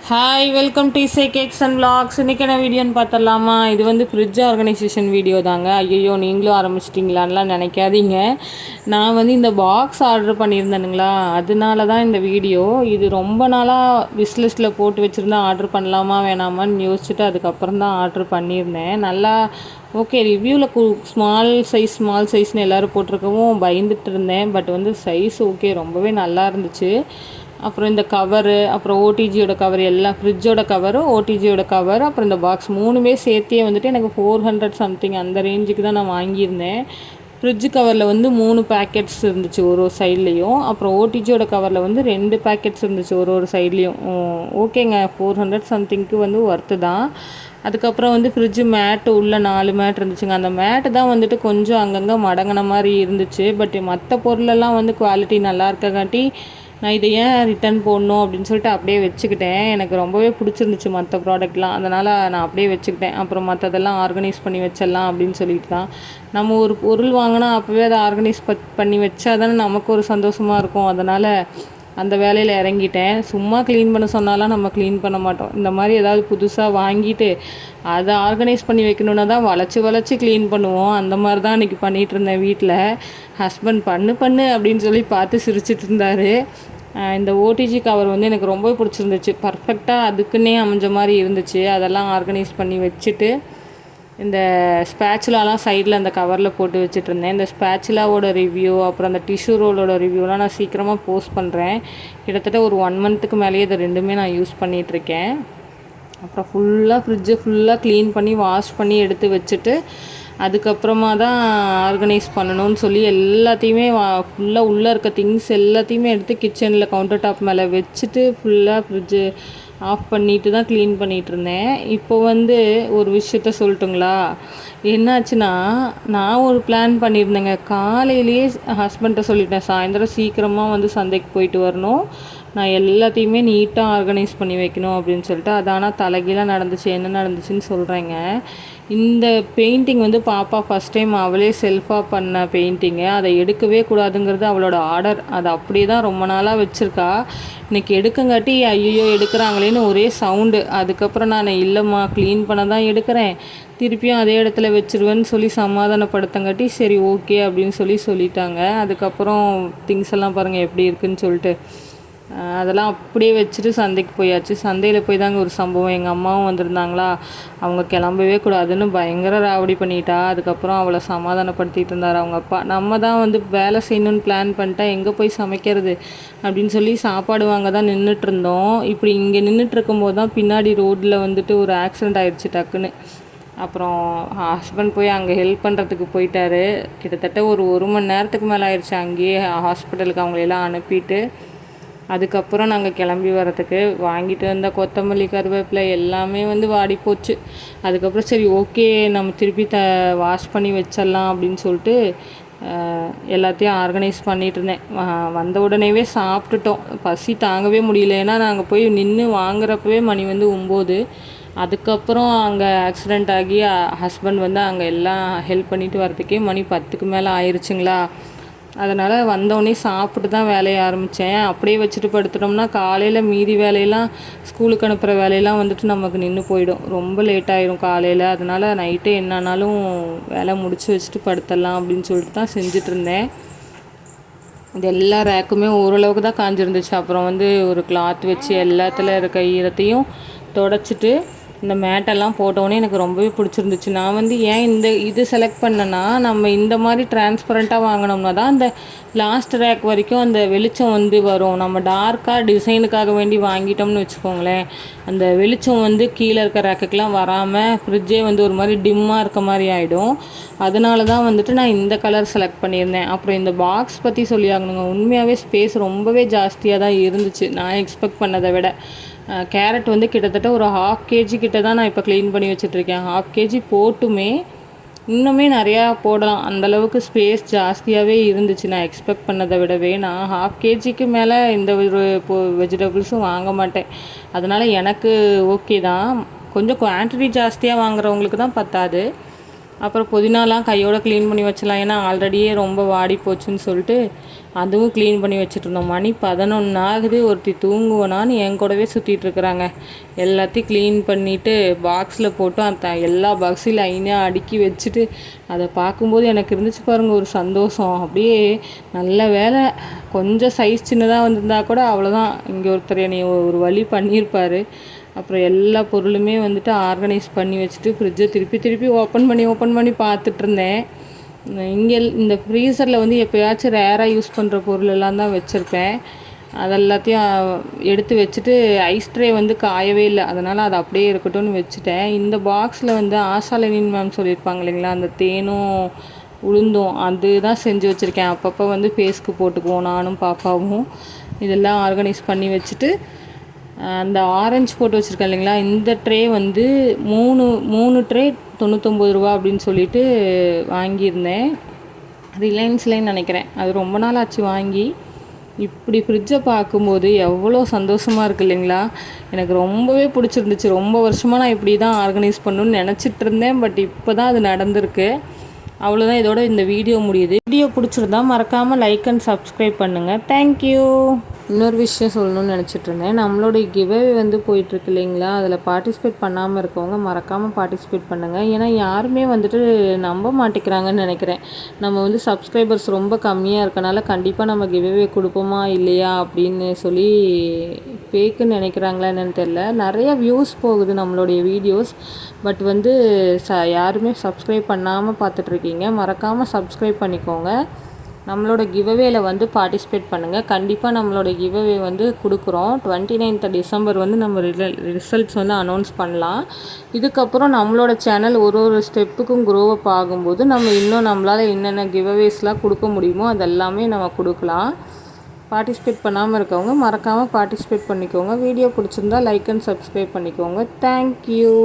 Hi welcome to இசை cakes and vlogs. இன்றைக்கி என்ன வீடியோன்னு பார்த்துடலாமா? இது வந்து ஃப்ரிட்ஜ் ஆர்கனைசேஷன் வீடியோ தாங்க. ஐயோ நீங்களும் ஆரம்பிச்சிட்டிங்களான்லாம் நினைக்காதீங்க. நான் வந்து இந்த பாக்ஸ் ஆர்டர் பண்ணியிருந்தேனுங்களா, அதனால தான் இந்த வீடியோ. இது ரொம்ப நாளாக விஸ்லிஸ்ட்டில் போட்டு வச்சுருந்தேன், ஆர்டர் பண்ணலாமா வேணாமான்னு யோசிச்சுட்டு அதுக்கப்புறம் தான் ஆர்டர் பண்ணியிருந்தேன். நல்லா ஓகே ரிவ்யூவில் ஸ்மால் சைஸ்னு எல்லோரும் போட்டிருக்கவும் பயந்துட்டு இருந்தேன். பட் வந்து சைஸ் ஓகே ரொம்பவே நல்லா இருந்துச்சு. அப்புறம் இந்த கவரு, அப்புறம் ஓடிஜியோட கவர், எல்லாம் ஃப்ரிட்ஜோட கவரு, ஓடிஜியோட கவர், அப்புறம் இந்த பாக்ஸ் மூணுமே சேர்த்தே வந்துட்டு எனக்கு 400 சம்திங் அந்த ரேஞ்சுக்கு தான் நான் வாங்கியிருந்தேன். ஃப்ரிட்ஜ் கவரில் வந்து 3 பேக்கெட்ஸ் இருந்துச்சு ஒரு ஒரு சைட்லேயும். அப்புறம் ஓடிஜியோட கவரில் வந்து 2 பேக்கெட்ஸ் இருந்துச்சு ஒரு ஒரு சைட்லேயும். ஓகேங்க, 400 சம்திங்க்கு வந்து ஒர்த்து தான். அதுக்கப்புறம் வந்து ஃப்ரிட்ஜு மேட்டு உள்ள 4 மேட் இருந்துச்சுங்க. அந்த மேட்டு தான் வந்துட்டு கொஞ்சம் அங்கங்கே மடங்கின மாதிரி இருந்துச்சு. பட் மற்ற பொருளெல்லாம் வந்து குவாலிட்டி நல்லா இருக்கங்காட்டி நான் இதை ஏன் ரிட்டன் போடணும் அப்படின்னு சொல்லிட்டு அப்படியே வச்சுக்கிட்டேன். எனக்கு ரொம்பவே பிடிச்சிருந்துச்சு மற்ற ப்ராடக்ட்லாம், அதனால் நான் அப்படியே வச்சுக்கிட்டேன். அப்புறம் மற்றதெல்லாம் ஆர்கனைஸ் பண்ணி வச்சிடலாம் அப்படின்னு சொல்லிட்டு தான். நம்ம ஒரு பொருள் வாங்கினா அப்போவே அதை ஆர்கனைஸ் பண்ணி வச்சா தானே நமக்கு ஒரு சந்தோஷமாக இருக்கும். அதனால் அந்த வேலையில் இறங்கிட்டேன். சும்மா க்ளீன் பண்ண சொன்னாலாம் நம்ம க்ளீன் பண்ண மாட்டோம். இந்த மாதிரி ஏதாவது புதுசாக வாங்கிட்டு அதை ஆர்கனைஸ் பண்ணி வைக்கணுன்னா தான் வளைச்சி க்ளீன் பண்ணுவோம். அந்த மாதிரி தான் இன்றைக்கி பண்ணிகிட்டு இருந்தேன் வீட்டில். ஹஸ்பண்ட் பண்ணு அப்படின்னு சொல்லி பார்த்து சிரிச்சிட்டு இருந்தார். இந்த ஓடிஜி கவர் வந்து எனக்கு ரொம்ப பிடிச்சிருந்துச்சு. பர்ஃபெக்டாக அதுக்குன்னே அமைஞ்ச மாதிரி இருந்துச்சு. அதெல்லாம் ஆர்கனைஸ் பண்ணி வச்சுட்டு இந்த ஸ்பேச்சுலாலாம் சைடில் அந்த கவரில் போட்டு வச்சுட்ருந்தேன். இந்த ஸ்பேச்சுலாவோட ரிவ்யூ, அப்புறம் அந்த டிஷ்யூ ரோலோட ரிவ்யூலாம் நான் சீக்கிரமாக போஸ்ட் பண்ணுறேன். கிட்டத்தட்ட ஒரு 1 மந்த்துக்கு மேலேயே இது ரெண்டுமே நான் யூஸ் பண்ணிகிட்ருக்கேன். அப்புறம் ஃப்ரிட்ஜை ஃபுல்லாக க்ளீன் பண்ணி வாஷ் பண்ணி எடுத்து வச்சுட்டு அதுக்கப்புறமா தான் ஆர்கனைஸ் பண்ணணும்னு சொல்லி எல்லாத்தையுமே ஃபுல்லாக உள்ளே இருக்க திங்ஸ் எல்லாத்தையுமே எடுத்து கிச்சனில் கவுண்டர் டாப் மேலே வச்சுட்டு ஃபுல்லாக ஃப்ரிட்ஜு ஆஃப் பண்ணிட்டு தான் க்ளீன் பண்ணிகிட்டு இருந்தேன். இப்போ வந்து ஒரு விஷயத்த சொல்லட்டுங்களா? என்னாச்சுன்னா, நான் ஒரு பிளான் பண்ணியிருந்தேங்க. காலையிலேயே ஹஸ்பண்ட்டை சொல்லிட்டேன், சாயந்தரம் சீக்கிரமாக வந்து சந்தைக்கு போயிட்டு வரணும், நான் எல்லாத்தையுமே நீட்டாக ஆர்கனைஸ் பண்ணி வைக்கணும் அப்படின்னு சொல்லிட்டு. அது ஆனால் தலைகீழாக நடந்துச்சு. என்ன நடந்துச்சுன்னு சொல்கிறேங்க. இந்த பெயிண்டிங் வந்து பாப்பா ஃபஸ்ட் டைம் அவளே செல்ஃபாக பண்ண பெயிண்டிங்கு. அதை எடுக்கவே கூடாதுங்கிறது அவளோட ஆர்டர். அதை அப்படியே தான் ரொம்ப நாளாக வச்சுருக்கா. இன்றைக்கி எடுக்கங்காட்டி ஐயோ எடுக்கிறாங்களேன்னு ஒரே சவுண்டு. அதுக்கப்புறம் நான் இல்லைம்மா க்ளீன் பண்ண தான் எடுக்கிறேன், திருப்பியும் அதே இடத்துல வச்சுருவேன்னு சொல்லி சமாதானப்படுத்தங்காட்டி சரி ஓகே அப்படின்னு சொல்லிட்டாங்க. அதுக்கப்புறம் திங்ஸ் எல்லாம் பாருங்கள் எப்படி இருக்குதுன்னு சொல்லிட்டு அதெல்லாம் அப்படியே வச்சுட்டு சந்தைக்கு போயாச்சு. சந்தையில் போய் தாங்க ஒரு சம்பவம். எங்கள் அம்மாவும் வந்திருந்தாங்களா, அவங்க கிளம்பவே கூடாதுன்னு பயங்கர ராவடி பண்ணிட்டா. அதுக்கப்புறம் அவளை சமாதானப்படுத்திட்டு இருந்தார் அவங்க அப்பா. நம்ம தான் வந்து வேலை செய்யணும்னு பிளான் பண்ணிட்டா எங்கே போய் சமைக்கிறது அப்படின்னு சொல்லி சாப்பாடு வாங்க தான் நின்றுட்டுருந்தோம். இப்படி இங்கே நின்றுட்டுருக்கும்போது தான் பின்னாடி ரோட்டில் வந்துட்டு ஒரு ஆக்சிடெண்ட் ஆயிடுச்சு டக்குன்னு. அப்புறம் ஹஸ்பண்ட் போய் அங்கே ஹெல்ப் பண்ணுறதுக்கு போயிட்டாரு. கிட்டத்தட்ட ஒரு மணி நேரத்துக்கு மேலே ஆயிடுச்சு அங்கேயே ஹாஸ்பிட்டலுக்கு அவங்களெல்லாம் அனுப்பிட்டு. அதுக்கப்புறம் நாங்கள் கிளம்பி வரத்துக்கு வாங்கிட்டு வந்த கொத்தமல்லி, கருவேப்பிலை எல்லாமே வந்து வாடி போச்சு. அதுக்கப்புறம் சரி ஓகே நம்ம திருப்பி வாஷ் பண்ணி வச்சிடலாம் அப்படின்னு சொல்லிட்டு எல்லாத்தையும் ஆர்கனைஸ் பண்ணிகிட்டு இருந்தேன். வந்த உடனேவே சாப்பிட்டுட்டோம். பசி தாங்கவே முடியல. ஏன்னா நாங்கள் போய் நின்று வாங்குறப்பவே மணி வந்து 9. அதுக்கப்புறம் அங்கே ஆக்சிடெண்ட் ஆகி ஹஸ்பண்ட் வந்து அங்கே எல்லாம் ஹெல்ப் பண்ணிவிட்டு வரதுக்கே மணி 10க்கு மேலே ஆயிடுச்சுங்களா. அதனால் வந்தோடனே சாப்பிட்டு தான் வேலையை ஆரம்பித்தேன். அப்படியே வச்சுட்டு படுத்துட்டோம்னா காலையில் மீதி வேலையெல்லாம் ஸ்கூலுக்கு அனுப்புகிற வேலையெல்லாம் வந்துட்டு நமக்கு நின்று போயிடும், ரொம்ப லேட்டாயிடும் காலையில். அதனால் நைட்டே என்னன்னாலும் வேலை முடிச்சு வச்சுட்டு படுத்துடலாம் அப்படின்னு சொல்லிட்டு தான் செஞ்சிட்ருந்தேன். இது எல்லா ரேக்குமே ஓரளவுக்கு தான் காஞ்சிருந்துச்சு. அப்புறம் வந்து ஒரு கிளாத் வச்சு எல்லாத்துல இருக்க ஈரத்தையும் தொடச்சிட்டு இந்த மேட்டெல்லாம் போட்டோன்னே எனக்கு ரொம்பவே பிடிச்சிருந்துச்சு. நான் வந்து ஏன் இது செலக்ட் பண்ணேன்னா, நம்ம இந்த மாதிரி டிரான்ஸ்பரண்ட்டாக வாங்கினோம்னா தான் அந்த லாஸ்ட் ரேக் வரைக்கும் அந்த வெளிச்சம் வந்து வரும். நம்ம டார்க்காக டிசைனுக்காக வேண்டி வாங்கிட்டோம்னு வச்சுக்கோங்களேன், அந்த வெளிச்சம் வந்து கீழே இருக்க ரேக்குக்கெலாம் வராமல் ஃப்ரிட்ஜே வந்து ஒரு மாதிரி டிம்மாக இருக்க மாதிரி ஆகிடும். அதனால தான் வந்துட்டு நான் இந்த கலர் செலக்ட் பண்ணியிருந்தேன். அப்புறம் இந்த பாக்ஸ் பற்றி சொல்லி ஆகணுங்க, உண்மையாகவே ஸ்பேஸ் ரொம்பவே ஜாஸ்தியாக தான் இருந்துச்சு நான் எக்ஸ்பெக்ட் பண்ணதை விட. கேரட் வந்து கிட்டத்தட்ட ஒரு 1/2 kg கிட்ட தான் நான் இப்போ க்ளீன் பண்ணி வச்சுட்ருக்கேன். 1/2 kg போட்டுமே இன்னுமே நிறையா போடலாம், அந்தளவுக்கு ஸ்பேஸ் ஜாஸ்தியாகவே இருந்துச்சு நான் எக்ஸ்பெக்ட் பண்ணதை விடவே. நான் 1/2 kgக்கு மேலே இந்த ஒரு வெஜிடபிள்ஸும் வாங்க மாட்டேன். அதனால் எனக்கு ஓகே தான். கொஞ்சம் குவான்டிட்டி ஜாஸ்தியாக வாங்குறவங்களுக்கு தான் பத்தாது. அப்புறம் புதினாலாம் கையோடு க்ளீன் பண்ணி வச்சலாம், ஏன்னா ஆல்ரெடியே ரொம்ப வாடி போச்சுன்னு சொல்லிட்டு அதுவும் க்ளீன் பண்ணி வச்சுட்ருந்தோம். மணி 11 ஆகுது. ஒருத்தி தூங்குவனான்னு என் கூடவே சுற்றிட்டுருக்குறாங்க. எல்லாத்தையும் க்ளீன் பண்ணிவிட்டு பாக்ஸில் போட்டு அந்த எல்லா பாக்ஸையும் லைனாக அடுக்கி வச்சுட்டு அதை பார்க்கும்போது எனக்கு இருந்துச்சு பாருங்கள் ஒரு சந்தோஷம். அப்படியே நல்ல வேலை, கொஞ்சம் சைஸ் சின்னதாக வந்திருந்தா கூட அவ்வளோதான், இங்கே ஒருத்தர் என்னை ஒரு வழி பண்ணியிருப்பார். அப்புறம் எல்லா பொருளுமே வந்துட்டு ஆர்கனைஸ் பண்ணி வச்சுட்டு ஃப்ரிட்ஜை திருப்பி ஓப்பன் பண்ணி பார்த்துட்ருந்தேன். இங்கே இந்த ஃப்ரீசரில் வந்து எப்போயாச்சும் ரேராக யூஸ் பண்ணுற பொருள் எல்லாம் தான் வச்சுருப்பேன். அதெல்லாத்தையும் எடுத்து வச்சுட்டு ஐஸ் ட்ரே வந்து காயவே இல்லை, அதனால் அது அப்படியே இருக்கட்டும்னு வச்சுட்டேன். இந்த பாக்ஸில் வந்து ஆஷாலினின் மேம் சொல்லியிருப்பாங்க இல்லைங்களா, அந்த தேனும் உளுந்தும் அதுதான் செஞ்சு வச்சுருக்கேன். அப்பப்போ வந்து ஃபேஸ்க்கு போட்டுக்குவோம் நானும் பாப்பாவும். இதெல்லாம் ஆர்கனைஸ் பண்ணி வச்சுட்டு அந்த ஆரஞ்சு போட்டு வச்சுருக்கேன் இல்லைங்களா, இந்த ட்ரே வந்து மூணு ட்ரே 99 ரூபா அப்படின்னு சொல்லிட்டு வாங்கியிருந்தேன். ரிலையன்ஸ்லேன்னு நினைக்கிறேன். அது ரொம்ப நாள் ஆச்சு வாங்கி. இப்படி ஃப்ரிட்ஜை பார்க்கும்போது எவ்வளோ சந்தோஷமாக இருக்குது இல்லைங்களா. எனக்கு ரொம்பவே பிடிச்சிருந்துச்சு. ரொம்ப வருஷமாக நான் இப்படி தான் ஆர்கனைஸ் பண்ணணுன்னு நினச்சிட்டு இருந்தேன். பட் இப்போ தான் அது நடந்திருக்கு. அவ்வளோதான், இதோட இந்த வீடியோ முடியுது. வீடியோ பிடிச்சிருந்தா மறக்காமல் லைக் அண்ட் சப்ஸ்கிரைப் பண்ணுங்கள். தேங்க்யூ. இன்னொரு விஷயம் சொல்லணும்னு நினச்சிட்டு இருந்தேன். நம்மளுடைய கிவ்அவே வந்து போயிட்டுருக்கு இல்லைங்களா, அதில் பார்ட்டிசிபேட் பண்ணாமல் இருக்கவங்க மறக்காமல் பார்ட்டிசிபேட் பண்ணுங்கள். ஏன்னா யாருமே வந்துட்டு நம்ப மாட்டேங்கிறாங்கன்னு நினைக்கிறேன். நம்ம வந்து சப்ஸ்கிரைபர்ஸ் ரொம்ப கம்மியாக இருக்கனால கண்டிப்பாக நம்ம கிவ்அவே கொடுப்போமா இல்லையா அப்படின்னு சொல்லி ஃபேக்குன்னு நினைக்கிறாங்களா என்னன்னு தெரில. நிறைய வியூஸ் போகுது நம்மளுடைய வீடியோஸ், பட் வந்து யாருமே சப்ஸ்கிரைப் பண்ணாமல் பார்த்துட்ருக்கீங்க. மறக்காமல் சப்ஸ்கிரைப் பண்ணிக்கோங்க. நம்மளோட கிவ்அவேல வந்து பார்ட்டிசிபேட் பண்ணுங்கள். கண்டிப்பாக நம்மளோட கிவ்அவே வந்து கொடுக்குறோம். 29th டிசம்பர் வந்து நம்ம ரிசல்ட்ஸ் வந்து அனௌன்ஸ் பண்ணலாம். இதுக்கப்புறம் நம்மளோட சேனல் ஒரு ஸ்டெப்புக்கும் க்ரோ அப் ஆகும்போது நம்ம இன்னும் நம்மளால் என்னென்ன கிவ்அவேஸ்லாம் கொடுக்க முடியுமோ அதெல்லாமே நம்ம கொடுக்கலாம். பார்ட்டிசிபேட் பண்ணாமல் இருக்கவங்க மறக்காமல் பார்ட்டிசிபேட் பண்ணிக்கோங்க. வீடியோ பிடிச்சிருந்தா லைக் அண்ட் சப்ஸ்கிரைப் பண்ணிக்கோங்க. தேங்க்யூ.